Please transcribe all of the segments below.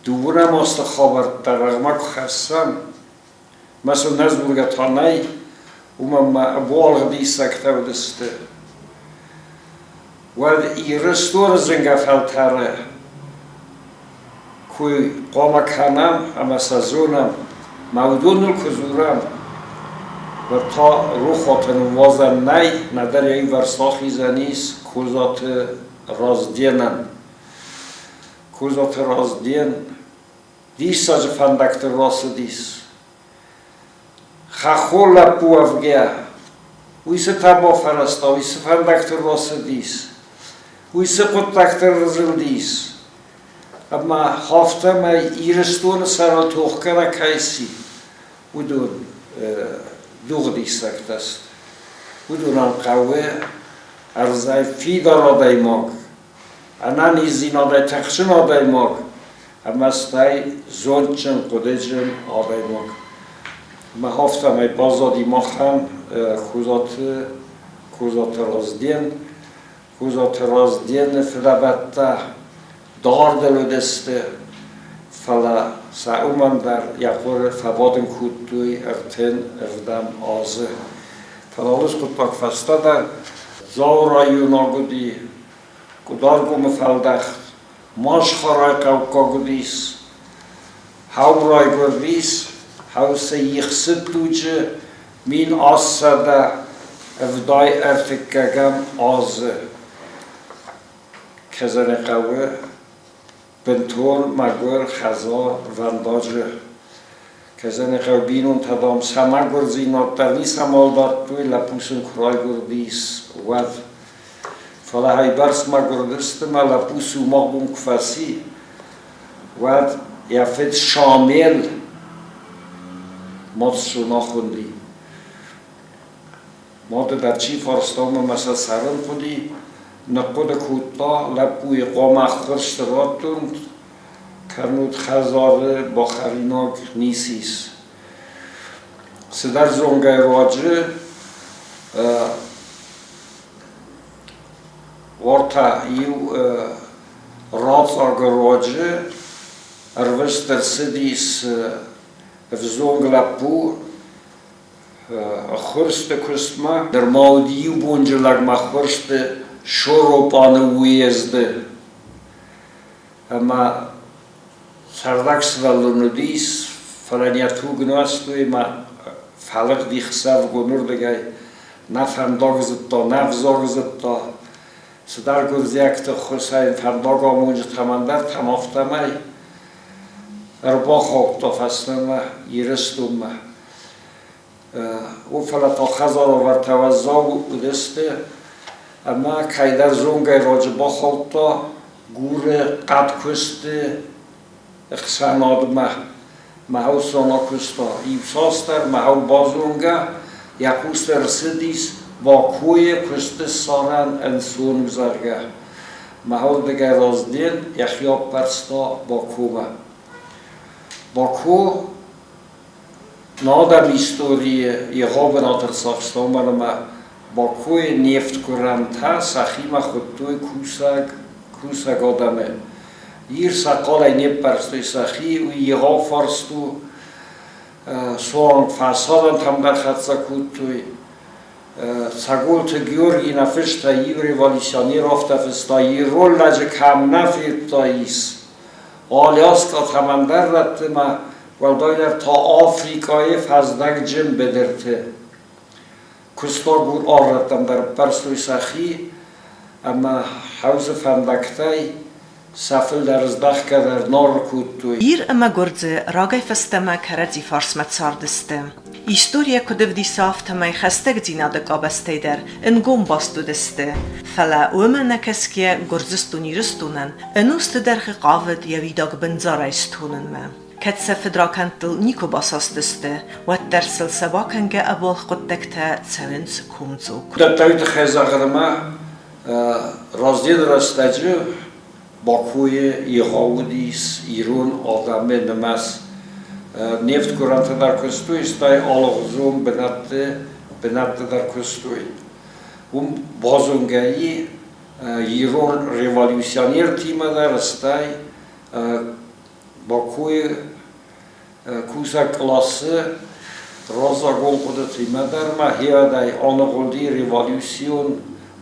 دوورم است خبر در رغم خستم مثلا نزدورگ تانای ما بالغ دیسکته و دسته و ایرستور زنگ فلتره کوی قام کنم اما سازونم مودون کزورم و تا رو خاطر وازن نی ندر یه ورساخی زنیس کوزات رازدینن کوزات رازدین دیس ساج فندکت راس دیس خخول لپو افگه ویسه تبا فرستا ویسه فندکت راس دیس ویسه قطکت رزل دیس اما هفته ما ایرستون سر توخ کنه کیسی ودون دوغ دیستکت است ودونم قوه ارزای فی دارادای ماگ انا نیزین آدای تخشن آدای ماگ اما استای زونچن قدجن آدای ماگ ما هفته ما بازادی ماخن کوزات رازدین فلبته دار دلو دسته فلا سعومن در یقور فبادن کودوی ارتن اردم آزه فلالوز کود پاک فسته در زاورای یوناگودی کدارگو مفلدخت ماش خارای قوکا گودیس هاو رای گردیس هاو سیخست دوچه مین آسده افدای ارتکگم آزه کزن قوه بنتون مگر خزار ونداجه کزن قوه بینون تدام سمگر زینات درنی سمالداد توی لپوسن کرای گردیس ود فلا های برس مگر دستم لپوسو مغبون کفاسی ود یفت شامل مادشو ناخوندی ماده در چی فارستام مثل سرم خودی نقود کوتا لپوی قام خرشت راتوند کرنود خزاره با خریناک نیسیس سدر زنگای راجه ورطا ایو رات آگر راجه اروستر سدیس افزونگ لپو خرشت کستما در ماودیو بونجلگ ما خرشت شورو پانو ویزده اما سردکس ولندیس فلانیاتو گناستوی ما فلق دیخساو گنور دگای نفنداگ زدتا نفزاگ زدتا سدر گرزیکت خرساین فنداگ آمونج تمندر تمافتمای اربا خوابتا فستم ایرستم او فلتا خزار ور توزاو دسته اما کایدر زونگای راج با خوابتا گور قد کسته اخساناد محو سانا کستا ایفساستر محو بازونگا یکوستر سدیس با کوی کسته سارن انسون بزرگه محو دگه رازدین یخیاب پرستا با کوبه با کو نادم ایستوری یغاب ناتر ساخستا منم با کوی نیفت کرنته سخیم خود توی کوسک آدمه ایر سقال ای نیب پرستوی سخی و یغاب فرستو سوان فسادن تم در خط سکود توی سگول تو گیورگی نفش تا یو ریوالیسیانی رفت فستا یه رول نجه کم نفید تا ایس آلیاس که تمندر رد ما ولدایر تا آفریقای فزدک جن بدرته کستا گور آردم در پرستوی سخی اما حوز فندکتای سفل در ازدخ که در نار کود توی ایر اما گرزه راگای فستما کرزی فارس متساردسته ایستوریا کدف دی صاف تمای خستگ زیناده قابسته در انگوم باستو دسته فلا اوما نکسکیه گرزستو نیرستونن انوست درخ قاود یویداگ بنزاره استونن ما كتسا فدراكانتل نيكو باساس دسته واترسل سباكنجا أبول قدكتا تسوينس كومزو دتاويت خيزا غرما رازدين راستاجو باكوي يهوديس إيرون آدم نماس نفت كورانت در كستوي استاي آلغزوم بنات در كستوي بازونگایی ایران ریوالیوسیونیر تیم در استای Bakü'ye کوسا کلاسه رازگون قدرتی مدر ما هیادای آنگوندی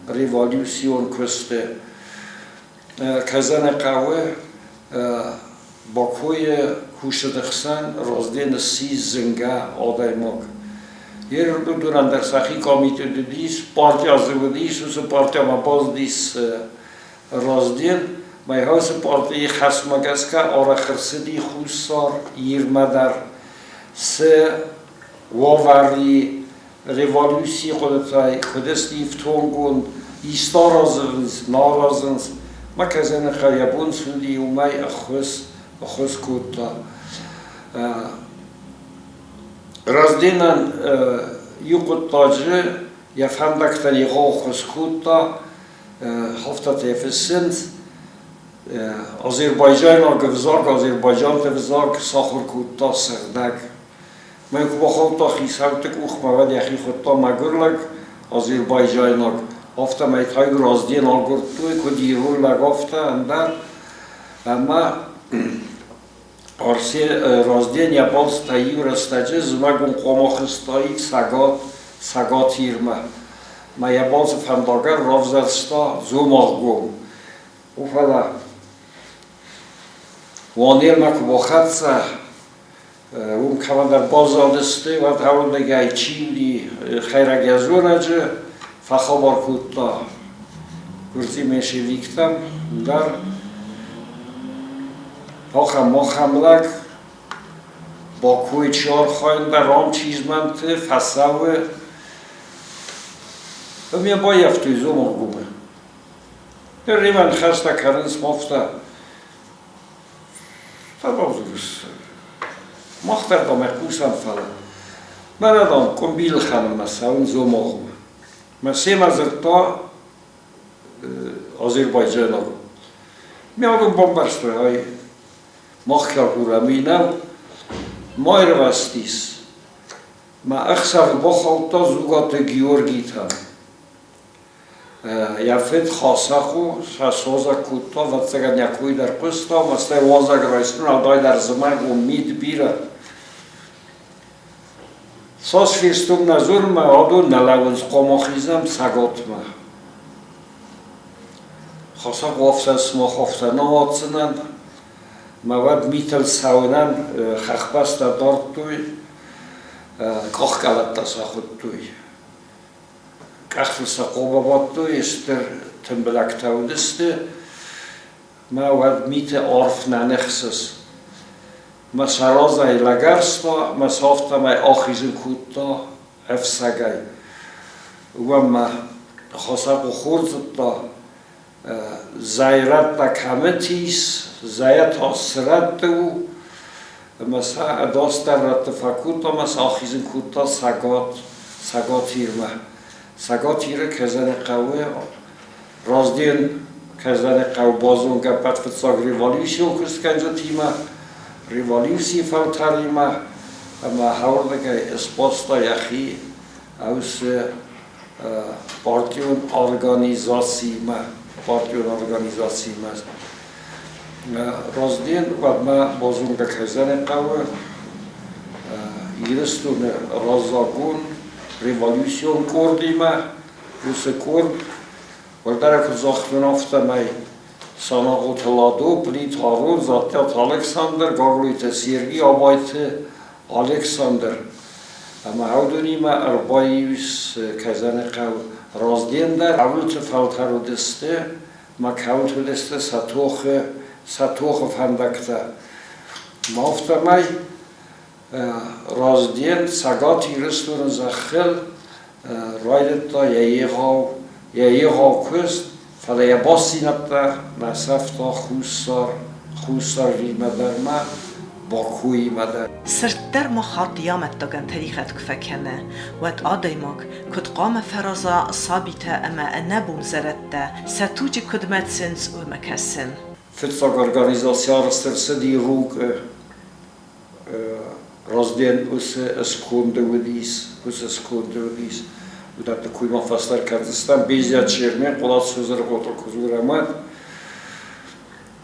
ریوالیوسیون کسته کزن قوه باکوی کوشدخسن رازدین سی زنگه آدای ماک یه رو دوران در سخی کامیتو دیس پارتی آزودیس و پارتی ما باز دیس رازدین مای هاوس پارتی خسمگس که آره خرسدی خوصار یرمدر سه واوری ریوالیوسی خودتای کدست ایفتونگون ایستارازنز نارازنز ما کزن خیابون سودی و مای اخوز کودتا رازدینن یوکت تاجه یفهمدکتر یقا اخوز کودتا هفته تفسند آذربایجان آذربایجان تفزاک ساخر کودتا سردک من که با خود تا خیسوتک اوخ مواد یخی خود تا مگرلک آذربایجان هفته میتای رازدین آلگرد توی که دیرول لگافته اندر اما آرسی رازدین یا باز تایی رستجه زمگون قماخستایی سگات هیرمه ما یا باز فنداگر رافزرستا زوماغ گوم او فلا وانیل ما که با خدسه اون که در بازادسته و هول دیگه چیلی خیرگزونه جه فخابار کودتا گرزی میشه ویکتم در ما خملک با کوی چار خواهیم در رام چیزمنده فسوه و میه با یفتوی زمان گومه در ریمن خسته کرنس مفته تبازوز مختر دا مخبوسم فلا من ادام کمبیل خانم مثلا زمان گومه من سه مزرتا آذربایجان گومه میادم بامبرسته های مخکر گورمینم مایر وستیس ما اخسر بخالتا زوگات گیورگیتم یافت خاصخو سازا کوتا و تگه نیکوی در قستا مثل وازگ رایستون آدای در زمان امید بیره ساز فیستم نزور ما آدو نلونز قماخیزم سگات ما خاصخو افسس ما خفتنا آتسنن مواد میتل ساونن خخبست دارد توی کاخ گلت تسا خود توی کاخ سقوبه باد توی استر تنبلک تودسته مواد میت عرف ننخسس ما سرازای لگرستا ما صافتا ما آخیزن کودتا افسگای و ما خاصا خورزتا زایرت تا کمتیس زایت آسرت دو مثلا داست در رتفاکوتا مثلا آخیزن کوتا سگات هیرمه سگات هیره کزن قوه رازدین کزن قوه بازون گپت فتساگ ریوالیوسیون کست کنجا تیمه ریوالیوسی فوتریمه اما هورده که اسپاستا یخی اوس پارتیون ارگانیزاسیمه رازدین و ما بازون که کزن قوه ایرستون رازاگون ریوالیوسیون کردیمه روس کرد و در که زاختون افته می ساناغوت لادو پلیت هارون زاتیات الکساندر گاگلویت سیرگی آبایت الکساندر اما هودونیمه اربایویس کزن قوه رازدین در اولت فلتر دسته ما کاوت دسته ساتوخ فندکته ما افتمای رازدین سگاتی رستون زخل رایدت تا یه کست فلا یه باسی نبتا نصفتا خوصار ریمه در ما باکوی مدر سرتر ما خاطيامت دقن تاريخت كفكنة وات آدايمك كد قام فرازا صابته أما أنبوم زرته ستوجي كدمت سنس ومكسن فتساق organizacja رسترسدي روك رازدين اسكونده وديس ودات كويما فاستر كردستان بيزيات شيرمين قلات سوزر قطر كزور امد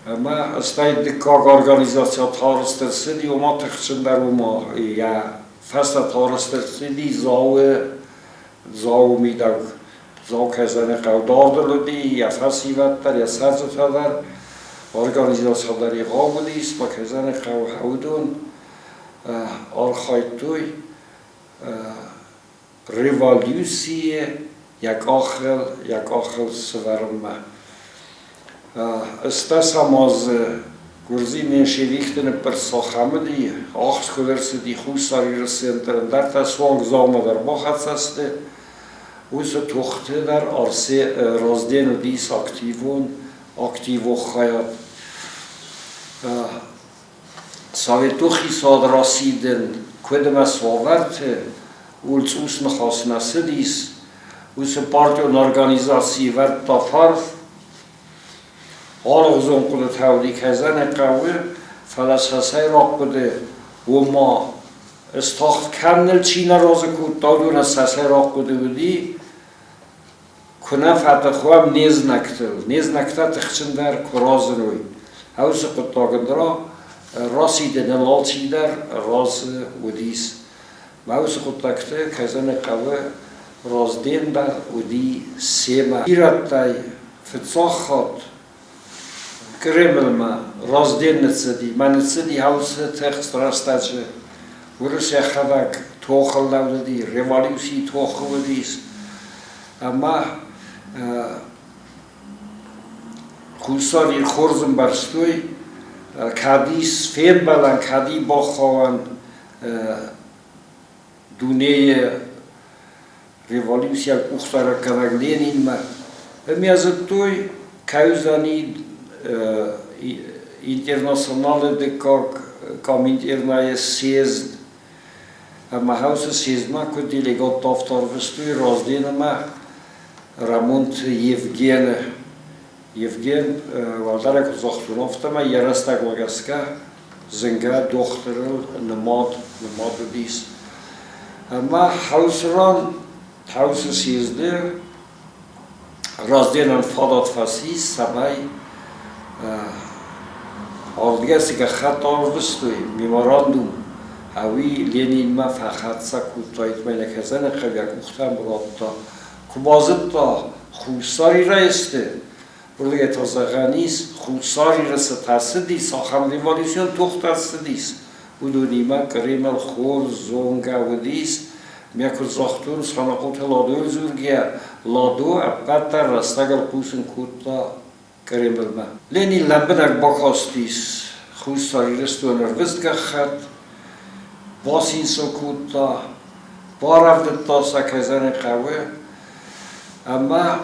ما استاید دکاغ ارگانیزاسیا تارستر سدی و ما تخشن در ما یا فصل تارستر سدی زاو میداگ زاو کزن قودار دلودی یا فصیوت در یا سرزت در ارگانیزاسیا در یقابودیست با کزن قو حودون آرخایت توی ریوالیوسی یک آخر سورم استاس هماز گرزی منشویختن پر ساخمدی آخر کدرس دی خوصاری رسیدن در تسوانگ زامه در باخت سسته اوز توخته در آرسه رازدین و دیس اکتیو خیاد ساویتوخی ساد راسیدن کدم سواورت اولز اوس نخواست نسدیس اوس پارتیون ارگانیزاسی ورد تا فرف حالا غزون قده تاودی کزن قوی فلسفه را قده و ما استاخت کنل چین رازه کود دادون از سسه را قده بودی کنه فتخوام نیز نکتل تخچن در کرازن روی اوز قد داگندرا راسی دنلال چی در راز ودیس موز قد داگته کزن قوی رازدین در ودی سیما ایرد تای فتساخات کرمل ما رازدین نتسدی من نتسدی هاوس تخت راستاچه ورش خداک توخل دادی ریوالیوسی توخل ودیس اما خوصاری خورزم برستوی کادیس فیم بلن کادی باخوان دونه ریوالیوسی اختار کردن لینین ما میازد توی کاوزانی internationale kam internaje sjezd. Ma hausa sjezma ko delegat daftar vestuj razdena ma Ramont Yevgen waldara ko zakhtunofta ma yarastak wagaska zenga dochterel namad dis. Ma hausran hausa sjezde razdena fadat fasis samay آردگسی که خط آردستوی میماراندوم هاوی لینین ما فقط سکوتایت مینه کزن قویک مختم برادتا که بازد تا خوصاری رایسته برده تا زغانیس خوصاری رسه تاسدیس آخم ریوالیسیون توخ تاسدیس و دو نیمه کریمل خور زونگا و دیس میکر زاختون سخانقوت لادو زورگیا لادو اپتر رستگل قوسن کوتا کریمل ما لینی لبنک باکاستیس خوصاری رستو نروست گخد باسین سکوتا بارفت تا سکزن قوه اما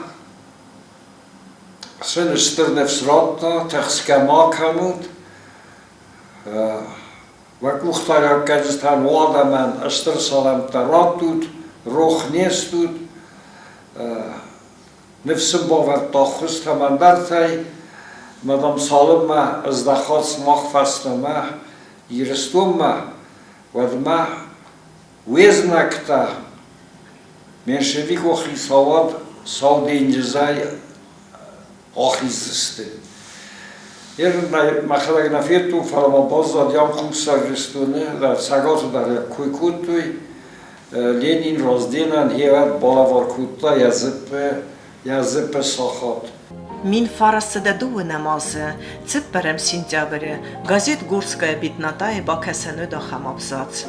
سن ستر نفس راتا تخسکما کمود وک مختار کجستان وادا من اشتر سالم ترات دود روخ نیست دود نفسم باور تا خوست من برتای مدام سالم ما از دخواست مخفست ما یرستم ما و ما ویز نکتا منشوی که خیصاواد ساود اینجزای آخیزسته یر مخلق نفیرتون فرما باز دادیم خوب سرگستونه در سگاتو در کویکود توی لینین رازدینن هیوت بالا ورکوتا یا زپ ساخات Min farasıda duvu namazı, цыпперем сентября, газет «Горская беднота» и Бакасану Дахамабзац.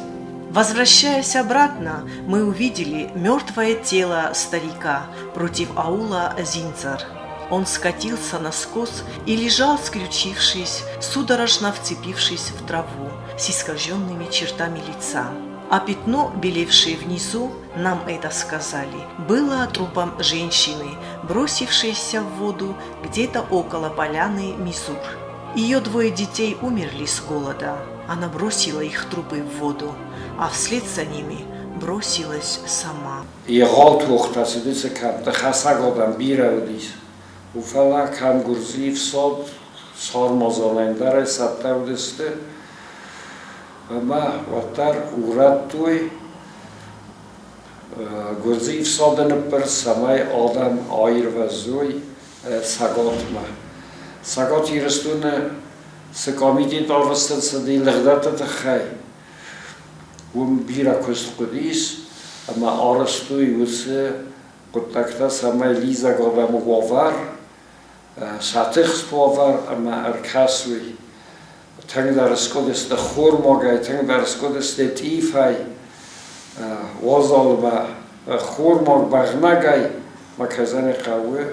Возвращаясь обратно, мы увидели мертвое тело старика против аула Зинцар. Он скатился на скос и лежал, скрючившись, судорожно вцепившись в траву, с искаженными чертами лица. А пятно, белевшее внизу, нам это сказали, было трупом женщины, бросившейся в воду где-то около поляны Мизур. Ее двое детей умерли с голода. Она бросила их трупы в воду, а вслед за ними бросилась сама. ما وتر اورد توی گرزیف سادن پر سمای آدم آیر و زوی سگات ما ساقات یرستون سکامیدی دارستن سدی لغدت تخی وم بیرا کست قدیس اما آرستوی وسه قطعتا سمای لیزا گادم وافر ساتخ وافر اما ارکاسوی تنگ در اسکودست خور ماگای تنگ در اسکودست تیفای وازال با خور ماگ بغنگای ما کزن قوه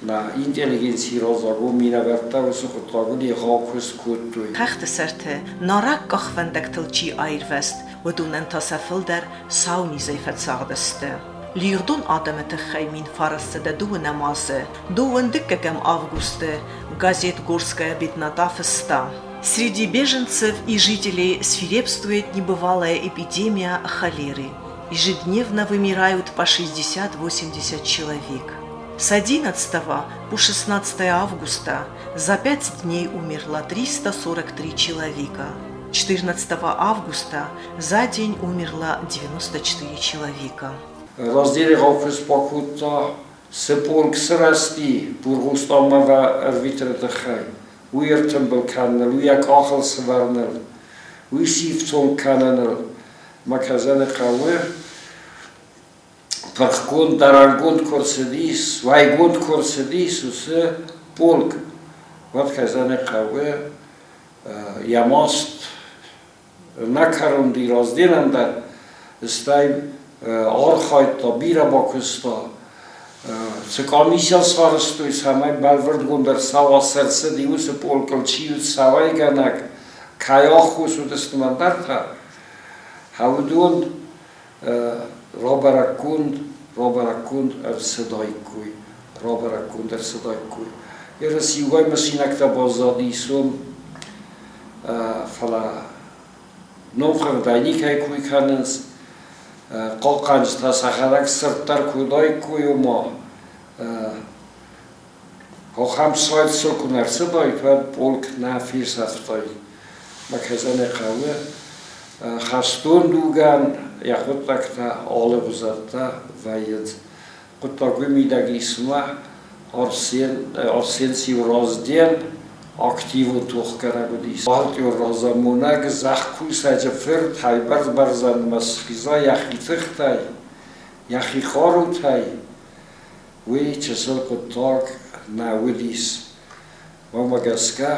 نا اینتلیجنسی رازاگو مینا برتا و سخوتاگونی خاکست کود توی. خخت سرته نارک گخوندک تلچی آیروست و دون انتصافل در ساونی زیفت ساقدسته. لیردون آدمت خیمین فارسته دو نمازه دو وندککم августе газет Горская беднота феста. Среди беженцев и жителей свирепствует небывалая эпидемия холеры. Ежедневно вымирают по 60-80 человек. С 11 по 16 августа за 5 дней умерло 343 человека. 14 августа за день умерло 94 человека. Раздели гауфс покута сепол ксрасти бургустама ва арвитретхай. Уертембл каннел, уяк ахл сварнел, уисифтон каннел, маказане каве Паркон дарангон корседис, вайгон корседис, усе полк. Вот казане каве ямост накарунди разделанда стай архайт та бира бакуста. Се комисия сварстуй самай балвардгон дар сава серсе диусе полкал чиут савай ганак каяхус удестмандарта. Хаудун Роберакунд ارسدایکوی Роберакунд ارسدایکوی یه رسیوگای مسینک تا بازادیسون فلا نوخر داینی که کوی کننز قاقنج تا سخرک سرتر کودایکوی و ما هم سایت سرکون ارسدایک و بولک نفیر سفتای مکزن قوه خستون دوگن یا خود تکتا آل بزرگتا وید خود تاگوی میدگی اسمه آرسینسی و رازدین اکتیو و توخ کرده بودیست باید یا رازمونه زخکوی سجا فرد های برزن مسخیزا یخی تختای یخی خارو تای وی چسل خود تاگ نودیست و مگسکه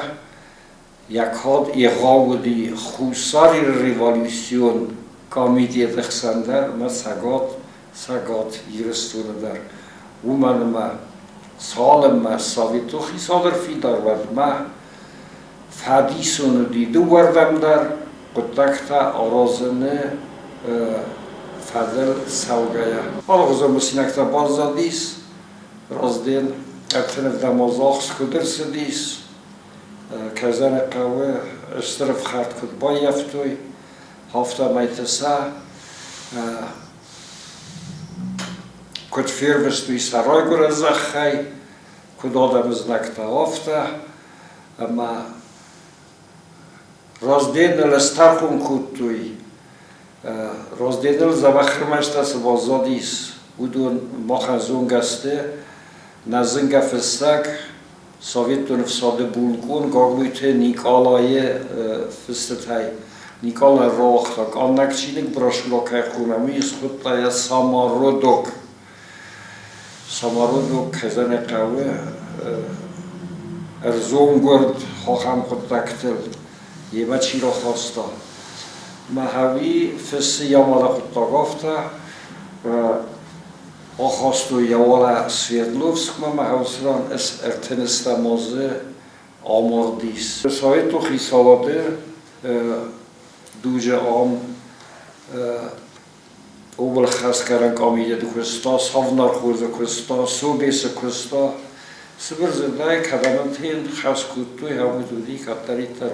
یک هاد ایغاودی خوصاری ریوالیسیون کامیدی دخسندر ما سگات یرستونه در او من ما سالم ما ساویتو خیصادر فیدار ورد ما فدیسونو دیدو وردم در قدکتا آرازنه فدل سوگایه حالا غزم بسینکتا بازدادیس رازدین ارتنف دمازاخ سکودر سدیس کزن قوه استرف خرد کد با یفتوی هفته میتسا کد فیروستوی سرای گرزه خی کد آدم از نکتا هفته اما رازدینل استرخون کد توی رازدینل زبخرمشتا سبازادیس بودون مخزون گسته نزنگ فستک Советун в саде булгун гагуйте Николае фестетай Николай рохтак аннакчиник брашлокай хунами схуттая самародок казане қаве эрзонгурд хохам хуттактил ема чиро хоста маҳави фесте ямала хуттагофта آخواستو یوالا سویدلوفسک ما محوصران اس ارتنستمازه آماردیست سایت تو خیصالاده دوجه آم او بالخص کرن کامیده دو کستا سافنار خوزه کستا سوبیس کستا سبر زده کدامتین خاص کتوی همو دودی کتری تر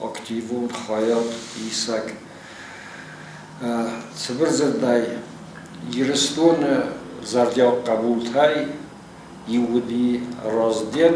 اکتیوون خیال ایسک سبر زده یرستون زردیا قبول تای یودی رازدین